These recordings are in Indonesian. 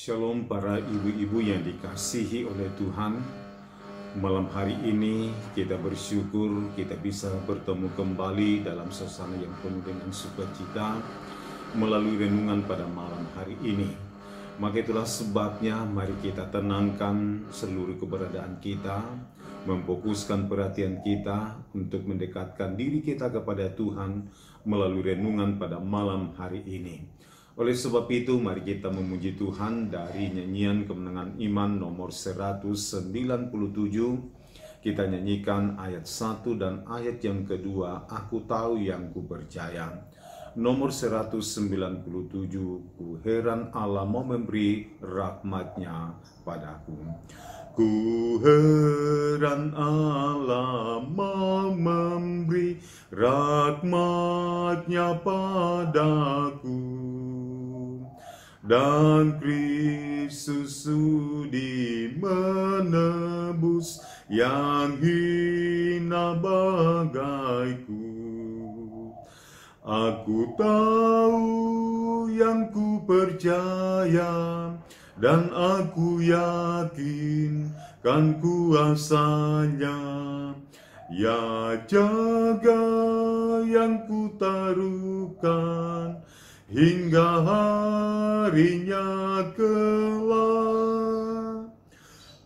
Shalom para ibu-ibu yang dikasihi oleh Tuhan. Malam hari ini kita bersyukur kita bisa bertemu kembali dalam suasana yang penuh dengan sukacita melalui renungan pada malam hari ini. Maka itulah sebabnya mari kita tenangkan seluruh keberadaan kita, memfokuskan perhatian kita untuk mendekatkan diri kita kepada Tuhan melalui renungan pada malam hari ini. Oleh sebab itu, mari kita memuji Tuhan dari nyanyian kemenangan iman nomor 197. Kita nyanyikan ayat 1 dan ayat yang kedua, Aku tahu yang ku percaya. Nomor 197, Ku heran Allah mau memberi rahmatnya padaku. Ku heran Allah mau memberi rahmatnya padaku. Dan Kristus sudi menebus yang hina bagaiku. Aku tahu yang ku percaya, dan aku yakin kan kuasanya. Ya jaga yang ku taruhkan hingga harinya kelak.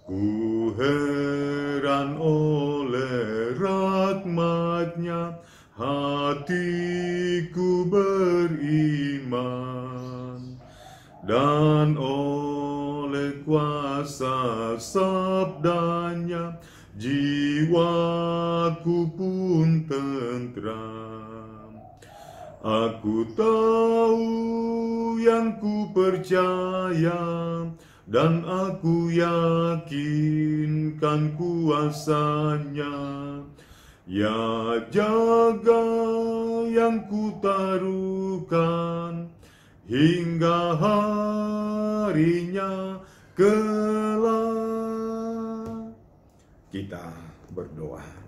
Ku heran oleh rahmatnya, hatiku beriman, dan oleh kuasa sabdanya jiwaku pun tentram. Aku tahu yang ku percaya, dan aku yakin kan kuasanya. Ya jaga yang ku taruhkan hingga harinya kelak. Kita berdoa.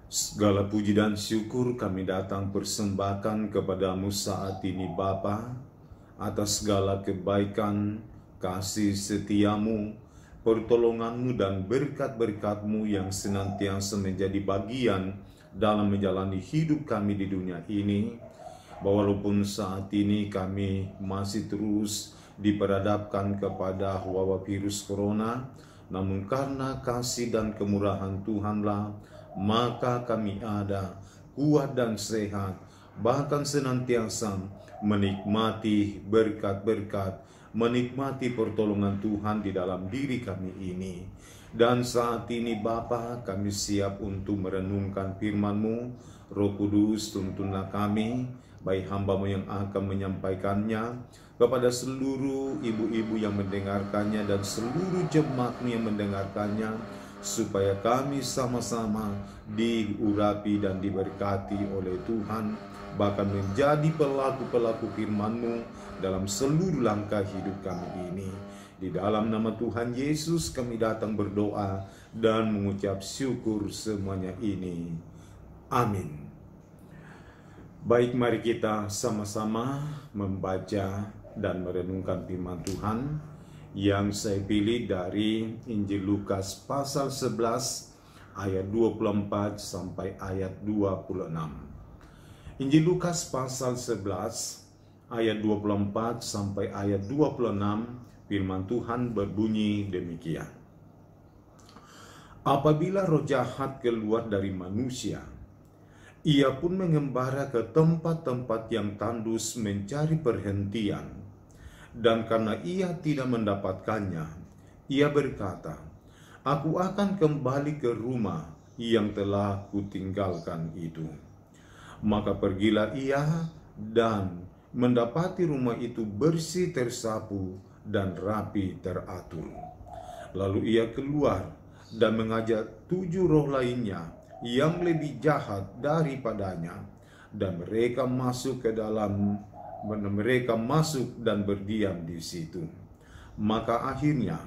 Segala puji dan syukur kami datang persembahkan kepadamu saat ini Bapa, atas segala kebaikan, kasih setiamu, pertolonganmu dan berkat-berkatmu yang senantiasa menjadi bagian dalam menjalani hidup kami di dunia ini. Walaupun saat ini kami masih terus diperhadapkan kepada wabah virus corona, namun karena kasih dan kemurahan Tuhanlah, maka kami ada kuat dan sehat, bahkan senantiasa menikmati berkat-berkat, menikmati pertolongan Tuhan di dalam diri kami ini. Dan saat ini Bapa, kami siap untuk merenungkan firman-Mu. Roh Kudus, tuntunlah kami, baik hamba-Mu yang akan menyampaikannya, kepada seluruh ibu-ibu yang mendengarkannya dan seluruh jemaat-Mu yang mendengarkannya, supaya kami sama-sama diurapi dan diberkati oleh Tuhan, bahkan menjadi pelaku-pelaku firman-Mu dalam seluruh langkah hidup kami ini. Di dalam nama Tuhan Yesus kami datang berdoa dan mengucap syukur semuanya ini. Amin. Baik, mari kita sama-sama membaca dan merenungkan firman Tuhan yang saya pilih dari Injil Lukas pasal 11 ayat 24 sampai ayat 26. Injil Lukas pasal 11 ayat 24 sampai ayat 26, firman Tuhan berbunyi demikian. Apabila roh jahat keluar dari manusia, ia pun mengembara ke tempat-tempat yang tandus mencari perhentian. Dan karena ia tidak mendapatkannya, ia berkata, Aku akan kembali ke rumah yang telah kutinggalkan itu. Maka pergilah ia dan mendapati rumah itu bersih tersapu dan rapi teratur. Lalu ia keluar dan mengajak 7 roh lainnya yang lebih jahat daripadanya, dan mereka masuk dan berdiam di situ. Maka akhirnya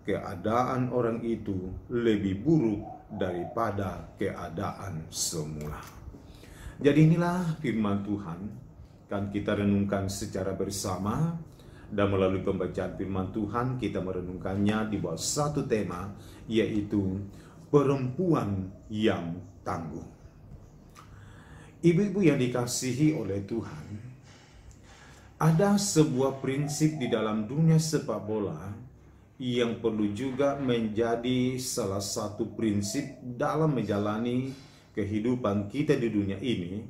keadaan orang itu lebih buruk daripada keadaan semula. Jadi inilah firman Tuhan. akan kita renungkan secara bersama. Dan melalui pembacaan firman Tuhan, kita merenungkannya di bawah satu tema, yaitu perempuan yang tangguh. Ibu-ibu yang dikasihi oleh Tuhan, ada sebuah prinsip di dalam dunia sepak bola yang perlu juga menjadi salah satu prinsip dalam menjalani kehidupan kita di dunia ini,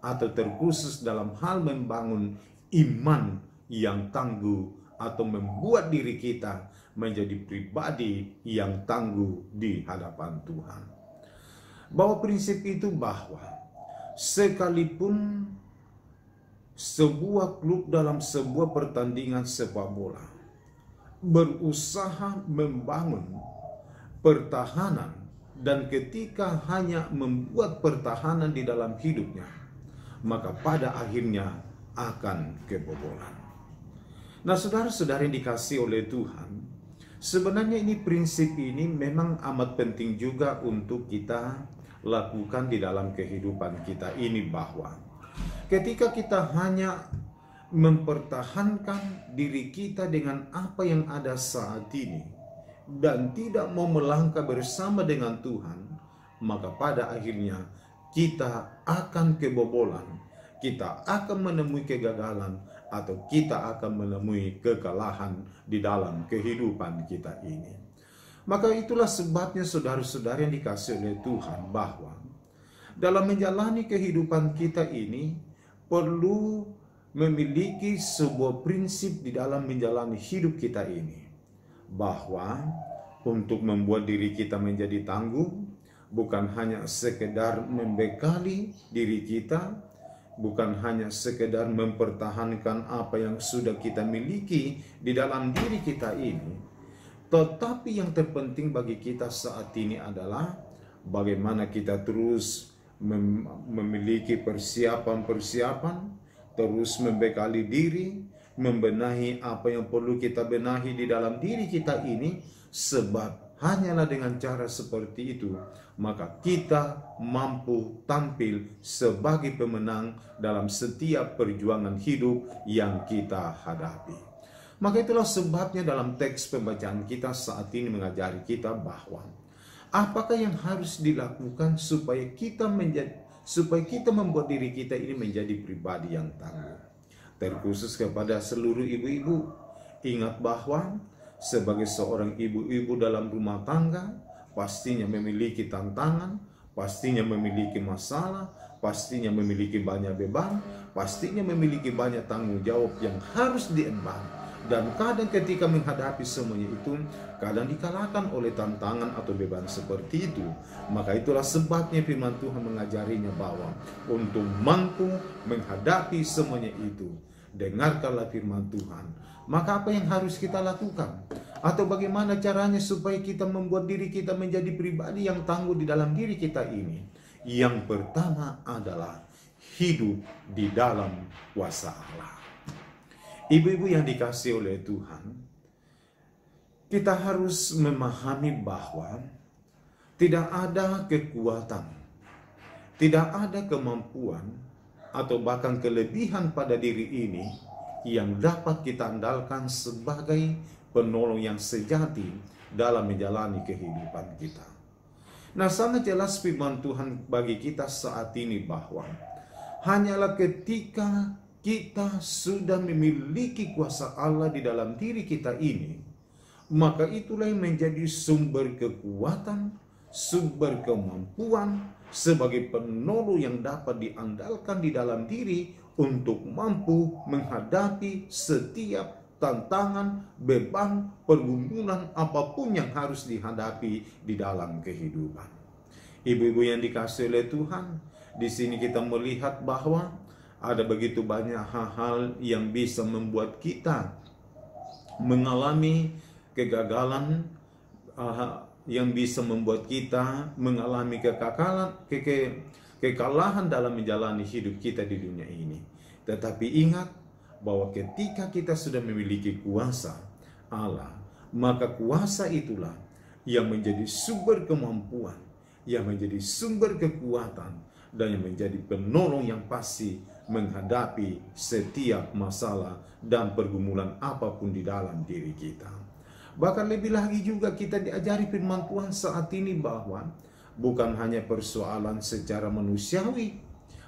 atau terkhusus dalam hal membangun iman yang tangguh atau membuat diri kita menjadi pribadi yang tangguh di hadapan Tuhan. Bahwa prinsip itu bahwa sekalipun sebuah klub dalam sebuah pertandingan sepak bola berusaha membangun pertahanan, dan ketika hanya membuat pertahanan di dalam hidupnya, maka pada akhirnya akan kebobolan. Nah, saudara-saudara yang dikasihi oleh Tuhan, sebenarnya prinsip ini memang amat penting juga untuk kita lakukan di dalam kehidupan kita ini, bahwa ketika kita hanya mempertahankan diri kita dengan apa yang ada saat ini dan tidak mau melangkah bersama dengan Tuhan, maka pada akhirnya kita akan kebobolan, kita akan menemui kegagalan, atau kita akan menemui kekalahan di dalam kehidupan kita ini. Maka itulah sebabnya saudara-saudara yang dikasihi oleh Tuhan, bahwa dalam menjalani kehidupan kita ini perlu memiliki sebuah prinsip di dalam menjalani hidup kita ini, bahwa untuk membuat diri kita menjadi tangguh bukan hanya sekedar membekali diri kita, bukan hanya sekedar mempertahankan apa yang sudah kita miliki di dalam diri kita ini, tetapi yang terpenting bagi kita saat ini adalah bagaimana kita terus memiliki persiapan-persiapan, terus membekali diri, membenahi apa yang perlu kita benahi di dalam diri kita ini, sebab hanyalah dengan cara seperti itu maka kita mampu tampil sebagai pemenang dalam setiap perjuangan hidup yang kita hadapi. Maka itulah sebabnya dalam teks pembacaan kita saat ini mengajari kita bahwa apakah yang harus dilakukan supaya kita membuat diri kita ini menjadi pribadi yang tangguh. Terkhusus kepada seluruh ibu-ibu, ingat bahwa sebagai seorang ibu-ibu dalam rumah tangga, pastinya memiliki tantangan, pastinya memiliki masalah, pastinya memiliki banyak beban, pastinya memiliki banyak tanggung jawab yang harus diemban. Dan kadang ketika menghadapi semuanya itu, kadang dikalahkan oleh tantangan atau beban seperti itu. Maka itulah sebabnya firman Tuhan mengajarinya bahwa untuk mampu menghadapi semuanya itu, dengarkanlah firman Tuhan. Maka apa yang harus kita lakukan? Atau bagaimana caranya supaya kita membuat diri kita menjadi pribadi yang tangguh di dalam diri kita ini? Yang pertama adalah hidup di dalam kuasa Allah. Ibu-ibu yang dikasihi oleh Tuhan, kita harus memahami bahwa tidak ada kekuatan, tidak ada kemampuan, atau bahkan kelebihan pada diri ini yang dapat kita andalkan sebagai penolong yang sejati dalam menjalani kehidupan kita. Nah, sangat jelas firman Tuhan bagi kita saat ini bahwa hanyalah ketika kita sudah memiliki kuasa Allah di dalam diri kita ini, maka itulah yang menjadi sumber kekuatan, sumber kemampuan sebagai penolong yang dapat diandalkan di dalam diri untuk mampu menghadapi setiap tantangan, beban, pergumulan apapun yang harus dihadapi di dalam kehidupan. Ibu-ibu yang dikasihi oleh Tuhan, di sini kita melihat bahwa ada begitu banyak hal-hal yang bisa membuat kita mengalami kegagalan, yang bisa membuat kita mengalami kekalahan dalam menjalani hidup kita di dunia ini. Tetapi ingat bahwa ketika kita sudah memiliki kuasa Allah, maka kuasa itulah yang menjadi sumber kemampuan, yang menjadi sumber kekuatan, dan yang menjadi penolong yang pasti menghadapi setiap masalah dan pergumulan apapun di dalam diri kita. Bahkan lebih lagi juga kita diajari firman Tuhan saat ini bahwa bukan hanya persoalan secara manusiawi,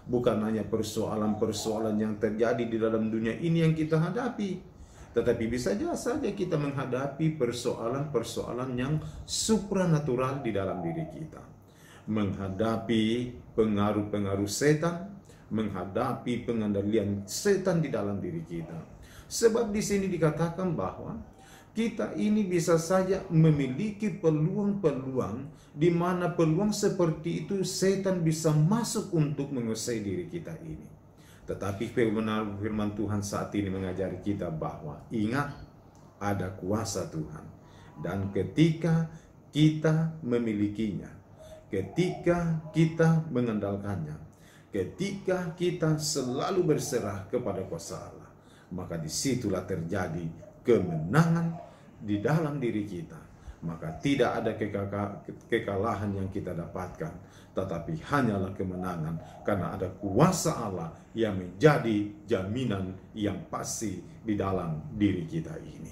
bukan hanya persoalan-persoalan yang terjadi di dalam dunia ini yang kita hadapi, tetapi bisa saja kita menghadapi persoalan-persoalan yang supranatural di dalam diri kita. Menghadapi pengaruh-pengaruh setan, menghadapi pengendalian setan di dalam diri kita. Sebab di sini dikatakan bahwa kita ini bisa saja memiliki peluang-peluang di mana peluang seperti itu setan bisa masuk untuk menguasai diri kita ini. Tetapi firman Tuhan saat ini mengajari kita bahwa ingat, ada kuasa Tuhan. Dan ketika kita memilikinya, ketika kita mengandalkannya, ketika kita selalu berserah kepada kuasa Allah, maka disitulah terjadi kemenangan di dalam diri kita. Maka tidak ada kekalahan yang kita dapatkan, tetapi hanyalah kemenangan, karena ada kuasa Allah yang menjadi jaminan yang pasti di dalam diri kita ini.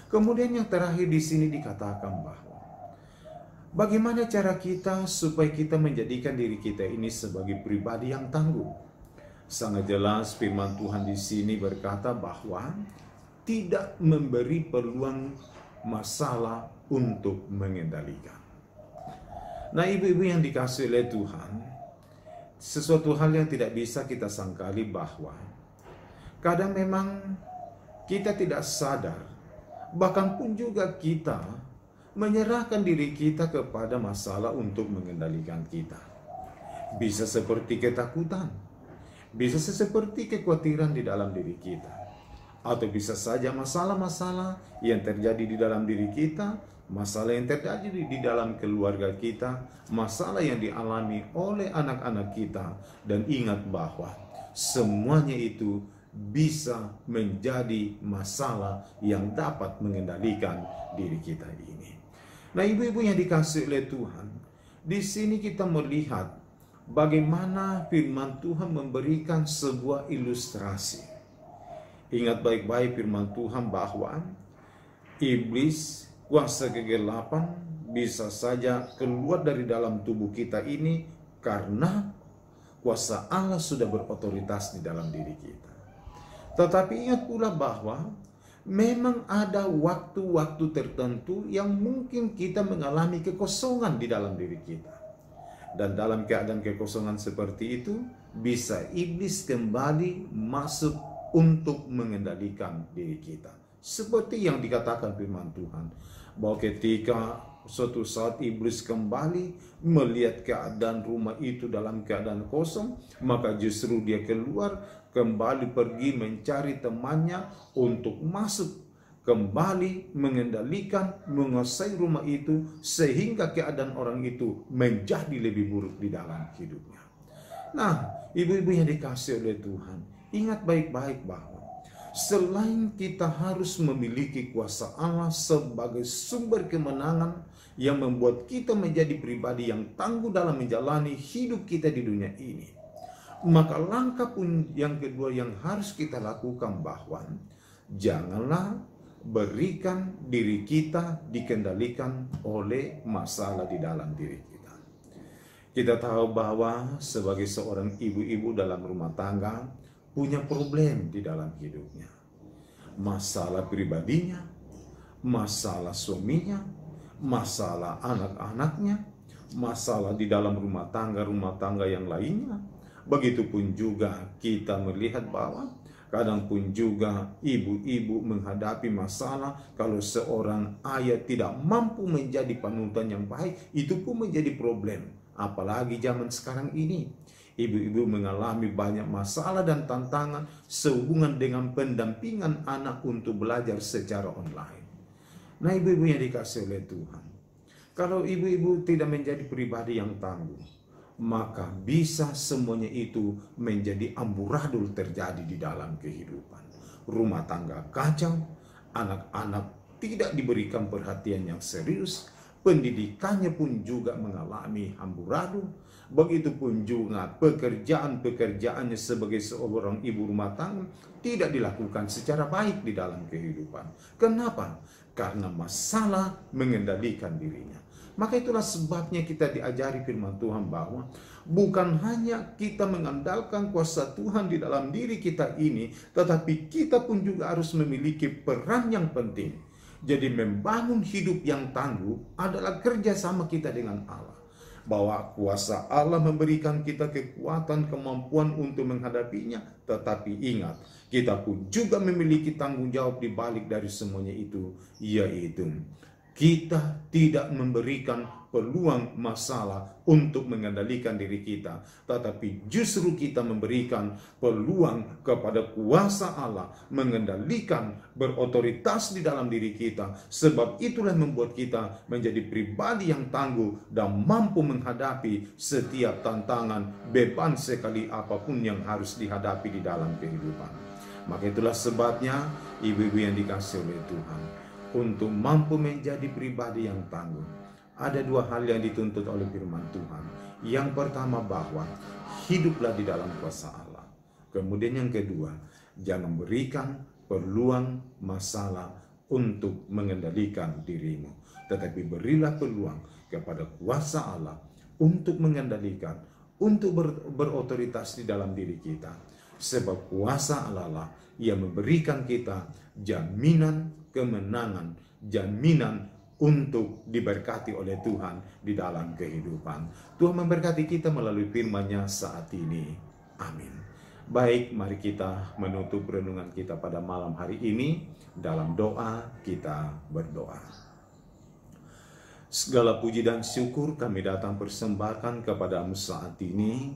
Kemudian yang terakhir di sini dikatakan bahwa bagaimana cara kita supaya kita menjadikan diri kita ini sebagai pribadi yang tangguh. Sangat jelas firman Tuhan di sini berkata bahwa tidak memberi peluang masalah untuk mengendalikan. Nah, ibu-ibu yang dikasihi oleh Tuhan, sesuatu hal yang tidak bisa kita sangkali bahwa kadang memang kita tidak sadar, bahkan pun juga kita menyerahkan diri kita kepada masalah untuk mengendalikan kita. Bisa seperti ketakutan, bisa seperti kekhawatiran di dalam diri kita, atau bisa saja masalah-masalah yang terjadi di dalam diri kita, masalah yang terjadi di dalam keluarga kita, masalah yang dialami oleh anak-anak kita. Dan ingat bahwa semuanya itu bisa menjadi masalah yang dapat mengendalikan diri kita ini. Nah, ibu-ibu yang dikasihi oleh Tuhan, di sini kita melihat bagaimana firman Tuhan memberikan sebuah ilustrasi. Ingat baik-baik firman Tuhan bahwa iblis, kuasa kegelapan, bisa saja keluar dari dalam tubuh kita ini karena kuasa Allah sudah berotoritas di dalam diri kita. Tetapi ingat pula bahwa memang ada waktu-waktu tertentu yang mungkin kita mengalami kekosongan di dalam diri kita. Dan dalam keadaan kekosongan seperti itu, bisa iblis kembali masuk untuk mengendalikan diri kita. Seperti yang dikatakan firman Tuhan, bahwa ketika suatu saat iblis kembali melihat keadaan rumah itu dalam keadaan kosong, maka justru dia keluar, kembali pergi mencari temannya untuk masuk, kembali mengendalikan, menguasai rumah itu, sehingga keadaan orang itu menjadi lebih buruk di dalam hidupnya. Nah, ibu-ibu yang dikasihi oleh Tuhan, ingat baik-baik bahwa selain kita harus memiliki kuasa Allah sebagai sumber kemenangan yang membuat kita menjadi pribadi yang tangguh dalam menjalani hidup kita di dunia ini, maka langkah pun yang kedua yang harus kita lakukan bahwa janganlah berikan diri kita dikendalikan oleh masalah di dalam diri kita. Kita tahu bahwa sebagai seorang ibu-ibu dalam rumah tangga punya problem di dalam hidupnya. Masalah pribadinya, masalah suaminya, masalah anak-anaknya, masalah di dalam rumah tangga yang lainnya. Begitupun juga kita melihat bahwa kadang pun juga ibu-ibu menghadapi masalah kalau seorang ayah tidak mampu menjadi panutan yang baik, itu pun menjadi problem. Apalagi zaman sekarang ini, ibu-ibu mengalami banyak masalah dan tantangan sehubungan dengan pendampingan anak untuk belajar secara online. Nah, ibu-ibu yang dikasihi oleh Tuhan, kalau ibu-ibu tidak menjadi pribadi yang tangguh, maka bisa semuanya itu menjadi amburadul terjadi di dalam kehidupan. Rumah tangga kacau, anak-anak tidak diberikan perhatian yang serius, pendidikannya pun juga mengalami amburadul. Begitupun juga pekerjaan-pekerjaannya sebagai seorang ibu rumah tangga tidak dilakukan secara baik di dalam kehidupan. Kenapa? Karena masalah mengendalikan dirinya. Maka itulah sebabnya kita diajari firman Tuhan bahwa bukan hanya kita mengandalkan kuasa Tuhan di dalam diri kita ini, tetapi kita pun juga harus memiliki peran yang penting. Jadi membangun hidup yang tangguh adalah kerjasama kita dengan Allah. Bahwa kuasa Allah memberikan kita kekuatan, kemampuan untuk menghadapinya. Tetapi ingat, kita pun juga memiliki tanggung jawab di balik dari semuanya itu, yaitu kita tidak memberikan peluang masalah untuk mengendalikan diri kita, tetapi justru kita memberikan peluang kepada kuasa Allah mengendalikan, berotoritas di dalam diri kita. Sebab itulah membuat kita menjadi pribadi yang tangguh dan mampu menghadapi setiap tantangan, beban sekali apapun yang harus dihadapi di dalam kehidupan. Maka itulah sebabnya ibu-ibu yang dikasihi oleh Tuhan, untuk mampu menjadi pribadi yang tangguh, ada dua hal yang dituntut oleh firman Tuhan. Yang pertama, bahwa hiduplah di dalam kuasa Allah. Kemudian yang kedua, jangan berikan peluang masalah untuk mengendalikan dirimu, tetapi berilah peluang kepada kuasa Allah untuk mengendalikan, untuk berotoritas di dalam diri kita. Sebab kuasa Allah lah yang memberikan kita jaminan kemenangan, jaminan untuk diberkati oleh Tuhan di dalam kehidupan. Tuhan memberkati kita melalui firman-Nya saat ini. Amin. Baik, mari kita menutup renungan kita pada malam hari ini. Dalam doa kita berdoa. Segala puji dan syukur kami datang persembahkan kepadamu saat ini.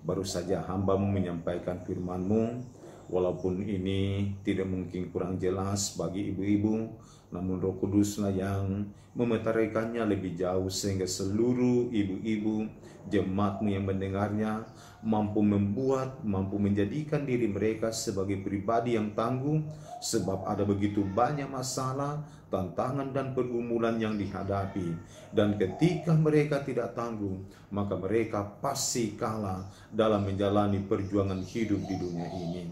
Baru saja hamba-Mu menyampaikan firman-Mu. Walaupun ini tidak mungkin kurang jelas bagi ibu-ibu, namun Roh Kuduslah yang memeteraikannya lebih jauh sehingga seluruh ibu-ibu jemaat-Mu yang mendengarnya mampu menjadikan diri mereka sebagai pribadi yang tangguh. Sebab ada begitu banyak masalah, tantangan dan pergumulan yang dihadapi, dan ketika mereka tidak tangguh, maka mereka pasti kalah dalam menjalani perjuangan hidup di dunia ini.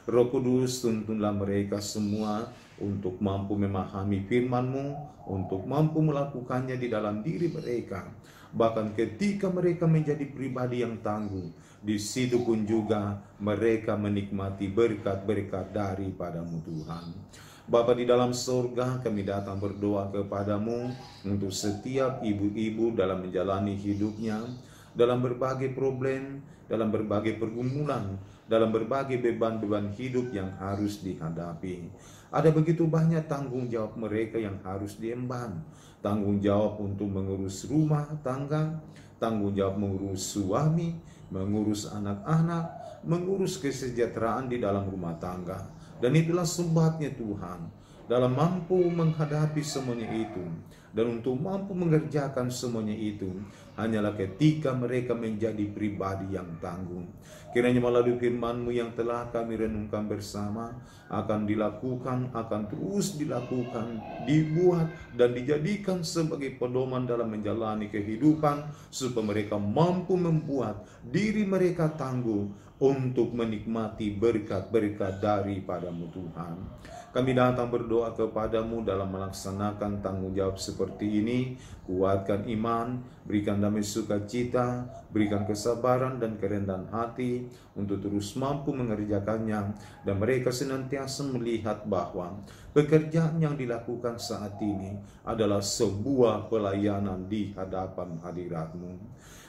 Roh Kudus, tuntunlah mereka semua untuk mampu memahami firman-Mu, untuk mampu melakukannya di dalam diri mereka. Bahkan ketika mereka menjadi pribadi yang tangguh, di situ pun juga mereka menikmati berkat-berkat daripada-Mu Tuhan. Bapa di dalam surga, kami datang berdoa kepada-Mu untuk setiap ibu-ibu dalam menjalani hidupnya, dalam berbagai problem, dalam berbagai pergumulan, dalam berbagai beban-beban hidup yang harus dihadapi. Ada begitu banyak tanggung jawab mereka yang harus diemban. Tanggung jawab untuk mengurus rumah tangga, tanggung jawab mengurus suami, mengurus anak-anak, mengurus kesejahteraan di dalam rumah tangga. Dan itulah sebabnya Tuhan, dalam mampu menghadapi semuanya itu, dan untuk mampu mengerjakan semuanya itu, hanyalah ketika mereka menjadi pribadi yang tangguh. Kiranya melalui firman-Mu yang telah kami renungkan bersama, akan dilakukan, akan terus dilakukan, dibuat, dan dijadikan sebagai pedoman dalam menjalani kehidupan, supaya mereka mampu membuat diri mereka tangguh untuk menikmati berkat-berkat daripada-Mu Tuhan. Kami datang berdoa kepada-Mu dalam melaksanakan tanggung jawab seperti ini. Kuatkan iman, berikan damai sukacita, berikan kesabaran dan kerendahan hati untuk terus mampu mengerjakannya. Dan mereka senantiasa melihat bahwa pekerjaan yang dilakukan saat ini adalah sebuah pelayanan di hadapan hadirat-Mu.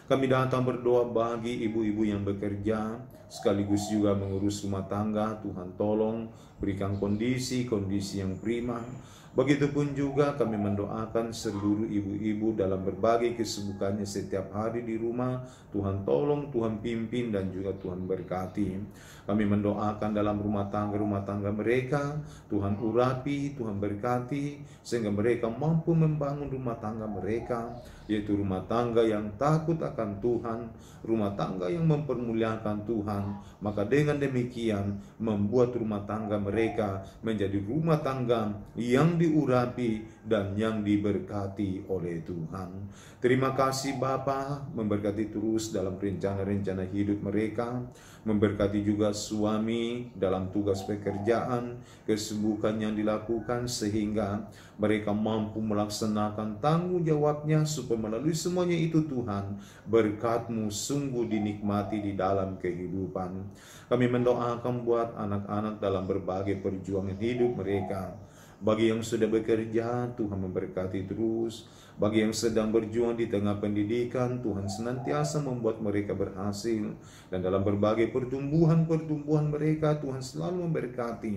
Kami datang berdoa bagi ibu-ibu yang bekerja, sekaligus juga mengurus rumah tangga. Tuhan tolong berikan kondisi yang prima. Begitupun juga kami mendoakan seluruh ibu-ibu dalam berbagai kesibukannya setiap hari di rumah. Tuhan tolong, Tuhan pimpin, dan juga Tuhan berkati. Kami mendoakan dalam rumah tangga mereka, Tuhan urapi, Tuhan berkati, sehingga mereka mampu membangun rumah tangga mereka, yaitu rumah tangga yang takut akan Tuhan, rumah tangga yang mempermuliakan Tuhan. Maka dengan demikian membuat rumah tangga mereka menjadi rumah tangga yang diurapi dan yang diberkati oleh Tuhan. Terima kasih Bapa, memberkati terus dalam rencana-rencana hidup mereka, memberkati juga suami dalam tugas pekerjaan, kesibukan yang dilakukan sehingga mereka mampu melaksanakan tanggung jawabnya, supaya melalui semuanya itu Tuhan, berkat-Mu sungguh dinikmati di dalam kehidupan. Kami mendoakan buat anak-anak dalam berbagai perjuangan hidup mereka. Bagi yang sudah bekerja, Tuhan memberkati terus. Bagi yang sedang berjuang di tengah pendidikan, Tuhan senantiasa membuat mereka berhasil. Dan dalam berbagai pertumbuhan mereka, Tuhan selalu memberkati.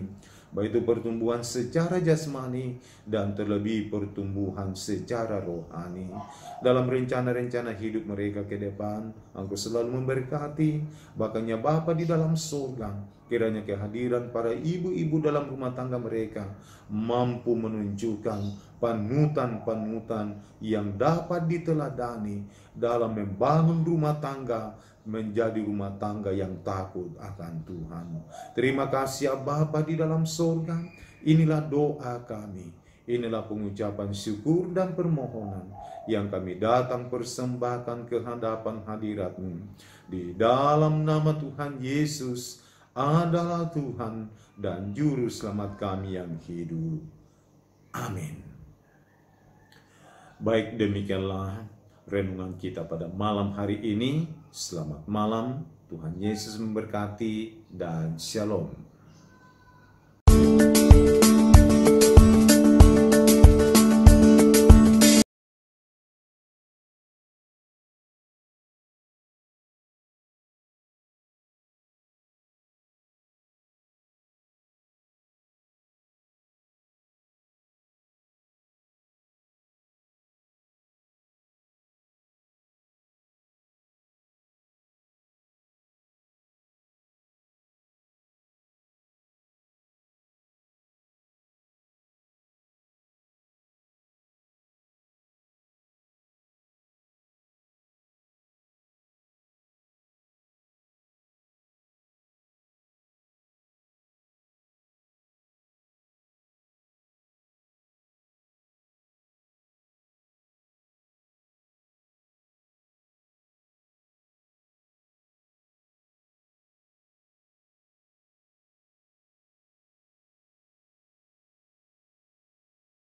Baik itu pertumbuhan secara jasmani dan terlebih pertumbuhan secara rohani. Dalam rencana-rencana hidup mereka ke depan, Engkau selalu memberkati. Bahkan ya Bapa di dalam surga, kiranya kehadiran para ibu-ibu dalam rumah tangga mereka mampu menunjukkan panutan-panutan yang dapat diteladani dalam membangun rumah tangga menjadi rumah tangga yang takut akan Tuhan. Terima kasih ya Bapa di dalam surga. Inilah doa kami. Inilah pengucapan syukur dan permohonan yang kami datang persembahkan ke hadapan hadirat-Mu. Di dalam nama Tuhan Yesus adalah Tuhan dan Juru Selamat kami yang hidup. Amin. Baik, demikianlah renungan kita pada malam hari ini. Selamat malam, Tuhan Yesus memberkati dan shalom.